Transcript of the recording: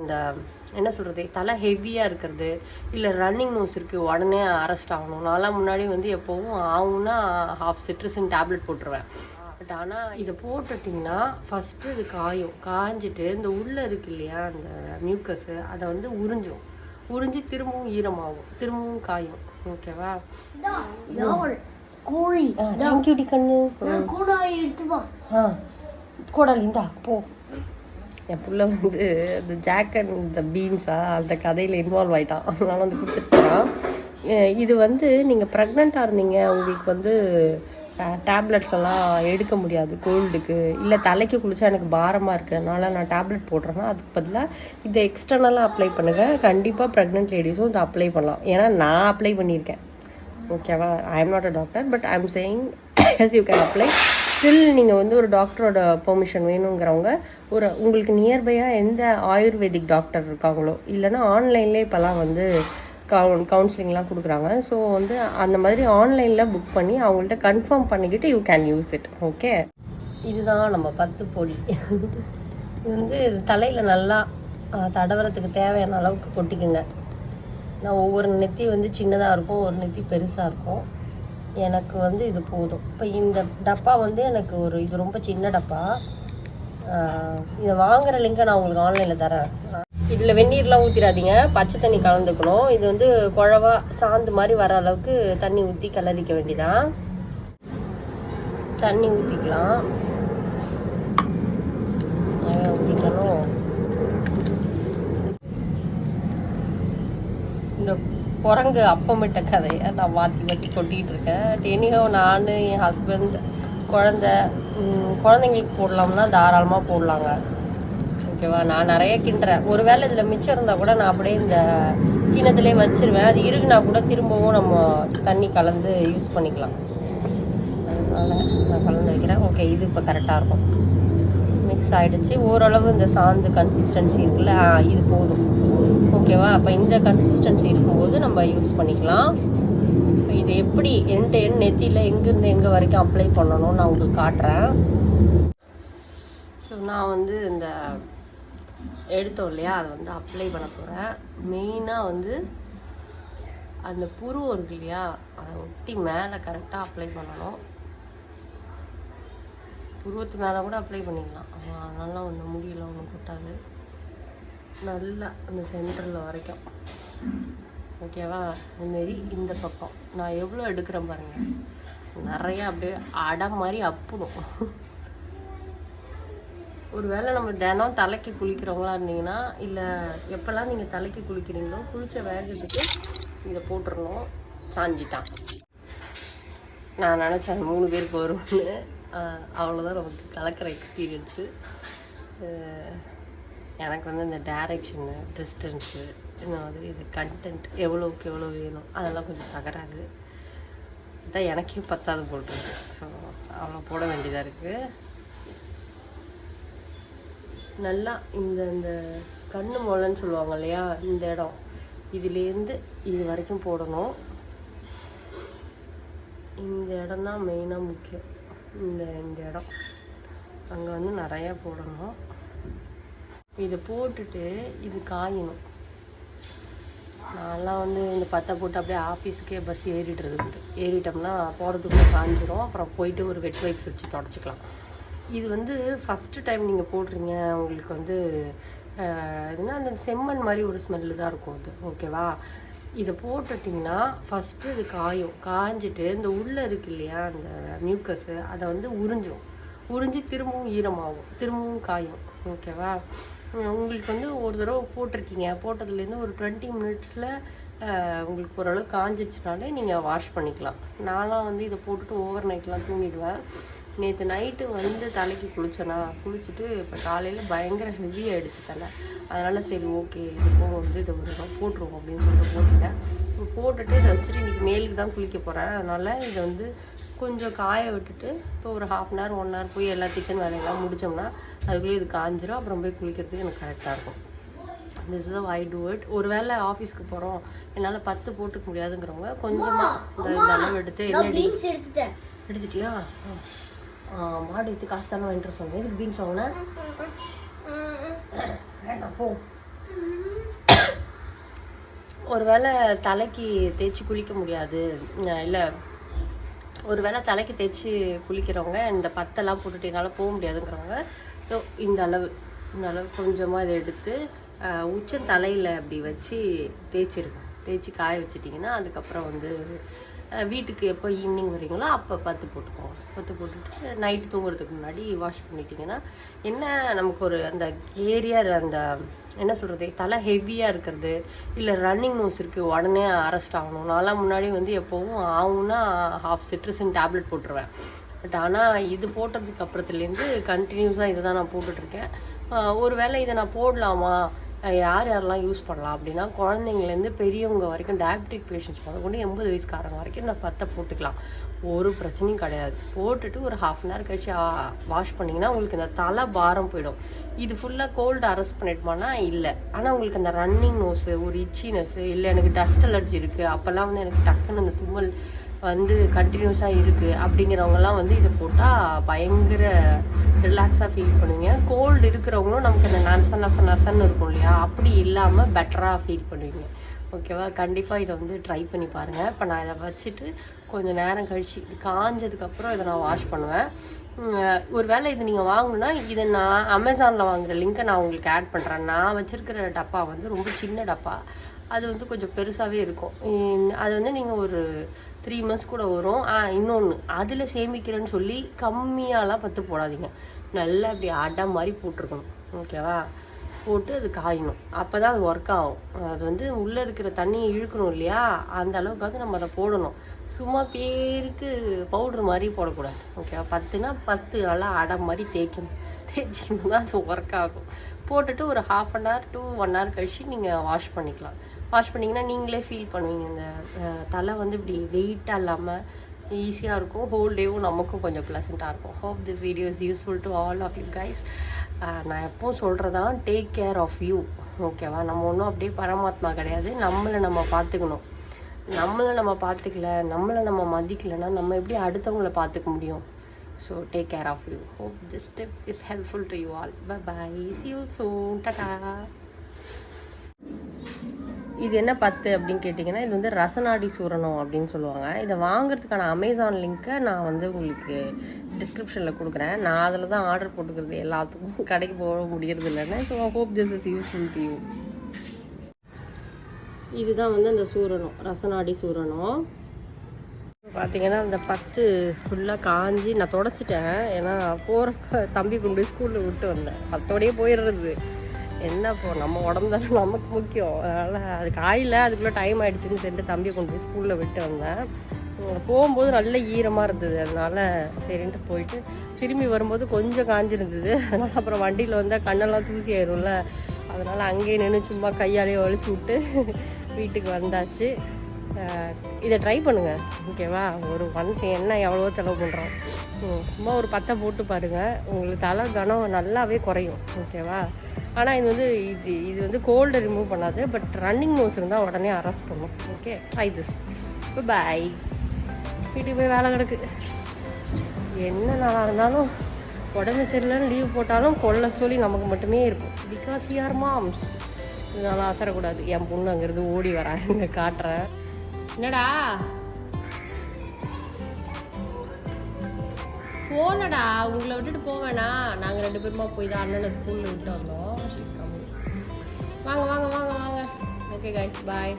இந்த என்ன சொல்கிறது, தலை ஹெவியாக இருக்கிறது, இல்லை ரன்னிங் நோஸ் இருக்குது உடனே அரெஸ்ட் ஆகணும். நான்லாம் முன்னாடி வந்து எப்போவும் ஆகும்னா ஹாஃப் சிட்ரஸின் டேப்லெட் போட்டுருவேன். பட் ஆனால் இதை போட்டுட்டிங்கன்னா ஃபஸ்ட்டு இது காஞ்சிட்டு இந்த உள்ளே இருக்கு இல்லையா அந்த மியூக்கஸு, அதை வந்து உறிஞ்சி திரும்பவும் ஈரமாகும், திரும்பவும் காயும். ஓகேவா? தேங்க்யூடி கண்ணு. கோடாலி இந்தா போ. என் பிள்ளை வந்து இந்த ஜாக் அண்ட் இந்த பீன்ஸா அந்த கதையில் இன்வால்வ் ஆகிட்டான். அதனால வந்து கொடுத்துட்டான். இது வந்து நீங்கள் ப்ரெக்னெண்ட்டாக இருந்தீங்க, உங்களுக்கு வந்து டேப்லெட்ஸ் எல்லாம் எடுக்க முடியாது கோல்டுக்கு, இல்லை தலைக்கு குளிச்சா எனக்கு பாரமாக இருக்கிறதுனால நான் டேப்லெட் போடுறேன்னா அதுக்கு பதிலாக இதை எக்ஸ்டர்னலாக அப்ளை பண்ணுங்கள். கண்டிப்பாக ப்ரெக்னென்ட் லேடிஸும் இதை அப்ளை பண்ணலாம். ஏன்னா நான் அப்ளை பண்ணியிருக்கேன். ஓகேவா? I am not a doctor, but I am saying S you can apply. Still நீங்கள் வந்து ஒரு டாக்டரோட பெர்மிஷன் வேணுங்கிறவங்க உங்களுக்கு நியர்பையாக எந்த ஆயுர்வேதிக் டாக்டர் இருக்காங்களோ, இல்லைன்னா ஆன்லைன்லேயே இப்போலாம் வந்து கவுன்சிலிங்லாம் கொடுக்குறாங்க. ஸோ வந்து அந்த மாதிரி ஆன்லைனில் புக் பண்ணி அவங்கள்ட்ட கன்ஃபார்ம் பண்ணிக்கிட்டு you can use it. Okay, இதுதான் நம்ம 10 பொடி. இது வந்து தலையில் நல்லா தடவரத்துக்கு தேவையான அளவுக்கு கொட்டிக்குங்க. நான் ஒவ்வொரு நெத்தி வந்து சின்னதாக இருக்கும், ஒரு நெத்தி பெருசாக இருக்கும். எனக்கு வந்து இது போதும். இப்போ இந்த டப்பா வந்து எனக்கு இது ரொம்ப சின்ன டப்பா. இதை வாங்குகிற லிங்கை நான் உங்களுக்கு ஆன்லைனில் தரேன். இதில் வெந்நீர்லாம் ஊற்றிடாதீங்க, பச்சை தண்ணி கலந்துக்கணும். இது வந்து குழவா சாந்து மாதிரி வர அளவுக்கு தண்ணி ஊற்றி கிளறிக்க வேண்டியதான். தண்ணி ஊற்றிக்கலாம், ஊற்றிக்கணும். இந்த குரங்கு அப்பமிட்ட கதையை நான் மாற்றி கொட்டிகிட்டு இருக்கேன். டெனிகோ நான் என் ஹஸ்பண்ட் குழந்தைங்களுக்கு போடலாம்னா தாராளமாக போடலாங்க. ஓகேவா? நான் நிறைய கிண்டுறேன். ஒருவேளை இதில் மிச்சம் இருந்தால் கூட நான் அப்படியே இந்த கிணத்துலேயே வச்சுருவேன். அது இருக்குனா கூட திரும்பவும் நம்ம தண்ணி கலந்து யூஸ் பண்ணிக்கலாம். அதனால் நான் கலந்து வைக்கிறேன். ஓகே, இது இப்போ கரெக்டாக இருக்கும். மிக்ஸ் ஆகிடுச்சு. ஓரளவு இந்த சாந்து கன்சிஸ்டன்சி இருக்குல்ல, இது போதும். ஓகேவா? அப்போ இந்த கன்சிஸ்டன்சி இருக்கும்போது நம்ம யூஸ் பண்ணிக்கலாம். இது எப்படி எண்ட் நெத்தியில் எங்கேருந்து எங்கே வரைக்கும் அப்ளை பண்ணணும்னு நான் உங்களுக்கு காட்டுறேன். ஸோ நான் வந்து இந்த எடுத்தோம் இல்லையா, அதை வந்து அப்ளை பண்ண போகிறேன். மெயினாக வந்து அந்த புருவம் இருக்கு இல்லையா, அதை ஒட்டி மேலே கரெக்டாக அப்ளை பண்ணணும். புருவத்து மேலே கூட அப்ளை பண்ணிக்கலாம். அதனால ஒன்றும் முடியல, ஒன்றும் கொட்டாது. நல்லா அந்த சென்டரில் வரைக்கும். ஓகேவா? இதுமாரி இந்த பக்கம் நான் எவ்வளோ எடுக்கிறேன் பாருங்கள். நிறையா அப்படியே அடை மாதிரி அப்புடும். ஒரு வேளை நம்ம தினம் தலைக்கு குளிக்கிறவங்களா இருந்தீங்கன்னா, இல்லை எப்போல்லாம் நீங்கள் தலைக்கு குளிக்கிறீங்களோ குளித்த வேகத்துக்கு இதை போட்டுடணும். சாஞ்சிட்டான். நான் நினச்சேன் 3 பேருக்கு வரும்னு. அவ்வளோதான் நமக்கு கலக்கிற எக்ஸ்பீரியன்ஸு. எனக்கு வந்து இந்த டைரெக்ஷனு, டிஸ்டன்ஸு, இந்த மாதிரி இது கண்டென்ட் எவ்வளோக்கு எவ்வளோ வேணும் அதெல்லாம் கொஞ்சம் தகராது. இதான் எனக்கே 10வது போட்டுருக்கு. ஸோ அவ்வளோ போட வேண்டியதாக இருக்குது. நல்லா இந்த கண்ணு மொளைன்னு சொல்லுவாங்க இல்லையா, இந்த இடம் இதுலேருந்து இது வரைக்கும் போடணும். இந்த இடம் தான் மெயினாக முக்கியம். இந்த இடம் அங்கே வந்து நிறையா போடணும். இதை போட்டுட்டு இது காயணும். நான்லாம் வந்து இந்த 10 போட்டு அப்படியே ஆஃபீஸுக்கே பஸ் ஏறிட்டோம்னா போகிறதுக்குள்ளே காஞ்சிரும். அப்புறம் போயிட்டு ஒரு வெட் வைப்ஸ் வச்சு தொடச்சிக்கலாம். இது வந்து ஃபஸ்ட்டு டைம் நீங்கள் போடுறீங்க, உங்களுக்கு வந்து இதுனா அந்த செம்மண் மாதிரி ஒரு ஸ்மெல்லு தான் இருக்கும் அது. ஓகேவா? இதை போட்டுட்டிங்கன்னா ஃபஸ்ட்டு இது காஞ்சிட்டு இந்த உள்ளே இருக்கு இல்லையா அந்த மியூக்கஸு, அதை வந்து உறிஞ்சி திரும்பவும் ஈரமாகும், திரும்பவும் காயும். ஓகேவா? உங்களுக்கு வந்து ஒரு தடவை போட்டிருக்கீங்க, போட்டதுலேருந்து ஒரு 20 மினிட்ஸில் உங்களுக்கு ஓரளவு காஞ்சிடுச்சுனாலே நீங்கள் வாஷ் பண்ணிக்கலாம். நான்லாம் வந்து இதை போட்டுட்டு ஓவர் நைட்லாம் தூங்கிடுவேன். நேற்று நைட்டு வந்து தலைக்கு குளிச்சுட்டு இப்போ காலையில் பயங்கர ஹெவி ஆகிடுச்சு தலை. அதனால் சரி ஓகே இதுக்கும் வந்து இதை ஒரு போட்டுருவோம் அப்படின்னு சொல்லிட்டு போட்டுட்டேன். போட்டுட்டு இதை வச்சுட்டு இன்றைக்கி மேலுக்கு தான் குளிக்க போகிறேன். அதனால் இதை வந்து கொஞ்சம் காய விட்டுட்டு இப்போ ஒரு 1/2 hour 1 hour போய் எல்லா கிச்சன் வேலையெல்லாம் முடித்தோம்னா அதுக்குள்ளே இது காஞ்சிரும். அப்புறம் போய் குளிக்கிறதுக்கு எனக்கு கரெக்டாக இருக்கும். This is I do it. ஒரு வேளை ஆஃபீஸ்க்கு போகிறோம் என்னால் 10 போட்டுக்க முடியாதுங்கிறவங்க கொஞ்சமாக இந்த அளவு எடுத்து எடுத்துட்டியா? மாடு எடுத்து காசு தானே வாங்கிட்டு சொன்னேன். இதுக்கு பீன்ஸ் வாங்கினேன் வேண்டாம் போ. ஒரு வேளை தலைக்கு தேய்ச்சி குளிக்க முடியாது, இல்லை ஒரு வேளை தலைக்கு தேய்ச்சி குளிக்கிறவங்க இந்த பத்தெல்லாம் போட்டுட்டு என்னால் போக முடியாதுங்கிறவங்க இந்த அளவு கொஞ்சமாக இதை எடுத்து உச்சம் தலையில் அப்படி வச்சு தேய்ச்சி காய வச்சிட்டிங்கன்னா அதுக்கப்புறம் வந்து வீட்டுக்கு எப்போ ஈவினிங் வரீங்களோ அப்போ பத்து போட்டுட்டு நைட்டு தூங்குறதுக்கு முன்னாடி வாஷ் பண்ணிட்டிங்கன்னா என்ன நமக்கு ஒரு அந்த ஏரியா அந்த என்ன சொல்கிறது தலை ஹெவியாக இருக்கிறது இல்லை ரன்னிங் நோஸ் இருக்குது உடனே அரெஸ்ட் ஆகணும். நான்லாம் முன்னாடி வந்து எப்போவும் ஆகும்னா ஹாஃப் சிட்ரஸின் டேப்லெட் போட்டுருவேன். பட் ஆனால் இது போட்டதுக்கு அப்புறத்துலேருந்து கண்டினியூஸாக இதை தான் நான் போட்டுட்ருக்கேன். ஒரு வேளை இதை நான் போடலாமா, யாரெல்லாம் யூஸ் பண்ணலாம் அப்படின்னா குழந்தைங்கலேருந்து பெரியவங்க வரைக்கும் டயபெட்டிக் பேஷண்ட்ஸ் முதற்கொண்டு 80 வயசுக்காரங்க வரைக்கும் இந்த பத்தை போட்டுக்கலாம், ஒரு பிரச்சனையும் கிடையாது. போட்டுட்டு ஒரு ½ hour கழிச்சு வாஷ் பண்ணிங்கன்னா உங்களுக்கு இந்த தலை பாரம் போயிடும். இது ஃபுல்லாக கோல்டு அரெஸ்ட் பண்ணிட்டுமானா இல்லை, ஆனால் உங்களுக்கு அந்த ரன்னிங் நோஸு, ஒரு இச்சினஸ்ஸு, இல்லை எனக்கு டஸ்ட் அலர்ஜி இருக்குது, அப்போல்லாம் வந்து எனக்கு டக்குன்னு அந்த தும்மல் வந்து கண்டினியூஸாக இருக்குது அப்படிங்கிறவங்கலாம் வந்து இதை போட்டால் பயங்கர ரிலாக்ஸாக ஃபீல் பண்ணுவீங்க. கோல்டு இருக்கிறவங்களும் நமக்கு இந்த நசன்னு இருக்கும் இல்லையா, அப்படி இல்லாமல் பெட்டராக ஃபீல் பண்ணுவீங்க. ஓகேவா? கண்டிப்பாக இதை வந்து ட்ரை பண்ணி பாருங்கள். இப்போ நான் இதை வச்சுட்டு கொஞ்சம் நேரம் கழிச்சு இது காஞ்சதுக்கப்புறம் இதை நான் வாஷ் பண்ணுவேன். ஒரு வேளை இது நீங்கள் வாங்கணுன்னா இதை நான் அமேசானில் வாங்குகிற லிங்க்கை நான் உங்களுக்கு ஆட் பண்ணுறேன். நான் வச்சுருக்கிற டப்பா வந்து ரொம்ப சின்ன டப்பா, அது வந்து கொஞ்சம் பெருசாகவே இருக்கும். அது வந்து நீங்கள் ஒரு 3 months கூட வரும். இன்னொன்று அதில் சேமிக்கிறேன்னு சொல்லி கம்மியாலாம் பத்து போடாதீங்க, நல்லா அப்படி அடை மாதிரி போட்டிருக்கணும். ஓகேவா? போட்டு அது காயணும், அப்போ தான் அது ஒர்க் ஆகும். அது வந்து உள்ளே இருக்கிற தண்ணியை இழுக்கணும் இல்லையா, அந்த அளவுக்காக நம்ம அதை போடணும். சும்மா பேருக்கு பவுட்ரு மாதிரி போடக்கூடாது. ஓகேவா? 10னா 10 நல்லா அடை மாதிரி தேய்ச்சிக்கணும் தான் அது ஒர்க் ஆகும். போட்டுட்டு ஒரு ½ hour to 1 hour கழிச்சு நீங்கள் வாஷ் பண்ணிக்கலாம். வாஷ் பண்ணிங்கன்னா நீங்களே ஃபீல் பண்ணுவீங்க இந்த தலை வந்து இப்படி வெயிட்டாக இல்லாமல் ஈஸியாக இருக்கும். ஹோல் டேவும் நமக்கும் கொஞ்சம் ப்ளசண்ட்டாக இருக்கும். Hope this video is useful to all of you guys. நான் எப்போவும் சொல்கிறதான், டேக் கேர் ஆஃப் யூ. ஓகேவா? நம்ம ஒன்றும் அப்படியே பரமாத்மா கிடையாது. நம்மளை நம்ம பார்த்துக்கணும். நம்மளை நம்ம பார்த்துக்கல, நம்மளை நம்ம மதிக்கலைன்னா நம்ம எப்படி அடுத்தவங்கள பார்த்துக்க முடியும்? So take care of you. Hope this tip is helpful to you all. Bye bye, see you soon, டாடா. இது என்ன பத்து அப்படின்னு கேட்டிங்கன்னா, இது வந்து ரசநாடி சூரணம் அப்படின்னு சொல்லுவாங்க. இதை வாங்குறதுக்கான அமேசான் லிங்க்கை நான் வந்து உங்களுக்கு டிஸ்கிரிப்ஷனில் கொடுக்குறேன். நான் அதில் தான் ஆர்டர் போட்டுக்கிறது, எல்லாத்துக்கும் கடைக்கு போக முடியறது இல்லைன்னு. So hope this is useful to you. இதுதான் வந்து அந்த சூரணம், ரசநாடி சூரணம். பார்த்தீங்கன்னா அந்த பத்து ஃபுல்லாக காஞ்சி நான் தொடச்சிட்டேன். ஏன்னா போகிறப்ப தம்பி கொண்டு போய் ஸ்கூலில் விட்டு வந்தேன், பத்தோடையே போயிடுறது. என்ன இப்போ நம்ம உடம்பு தானே நமக்கு முக்கியம், அதனால் அது காயில் அதுக்குள்ளே டைம் ஆகிடுச்சின்னு சொல்லிட்டு தம்பியை கொண்டு போய் ஸ்கூலில் விட்டு வந்தேன். போகும்போது நல்ல ஈரமாக இருந்தது, அதனால் சரின்ட்டு போயிட்டு திரும்பி வரும்போது கொஞ்சம் காஞ்சிருந்தது. அதனால் அப்புறம் வண்டியில் வந்தால் கண்ணெல்லாம் தூசி ஆயிரும்ல, அதனால் அங்கேயே நின்று சும்மா கையாலேயே வலிச்சு விட்டு வீட்டுக்கு வந்தாச்சு. இதை ட்ரை பண்ணுங்கள். ஓகேவா? ஒரு என்ன எவ்வளோ செலவு பண்ணுறோம், சும்மா ஒரு 10 போட்டு பாருங்கள், உங்களுக்கு தலை கனம் நல்லாவே குறையும். ஓகேவா? ஆனால் இது வந்து இது வந்து கோல்டை ரிமூவ் பண்ணாது, பட் ரன்னிங் நோஸ் இருந்தால் உடனே அரெஸ்ட் பண்ணும். Okay, try this. பாய். வீட்டுக்கு போய் வேலை கிடக்கு. என்ன நாளாக இருந்தாலும் உடம்பு சரியில்லைன்னு லீவ் போட்டாலும் கொல்ல சொல்லி நமக்கு மட்டுமே இருக்கும். Because we are moms. இதனால் அசரக்கூடாது. என் பொண்ணு அங்கேருந்து ஓடி வராங்க, காட்டுறேன். என்னடா போனடா, உங்களை விட்டுட்டு போவேண்ணா. நாங்கள் 2 பேருமா போய் தான் அண்ணனை ஸ்கூலில் விட்டு வந்தோம். வாங்க வாங்க வாங்க வாங்க. ஓகே கைஸ், பாய்.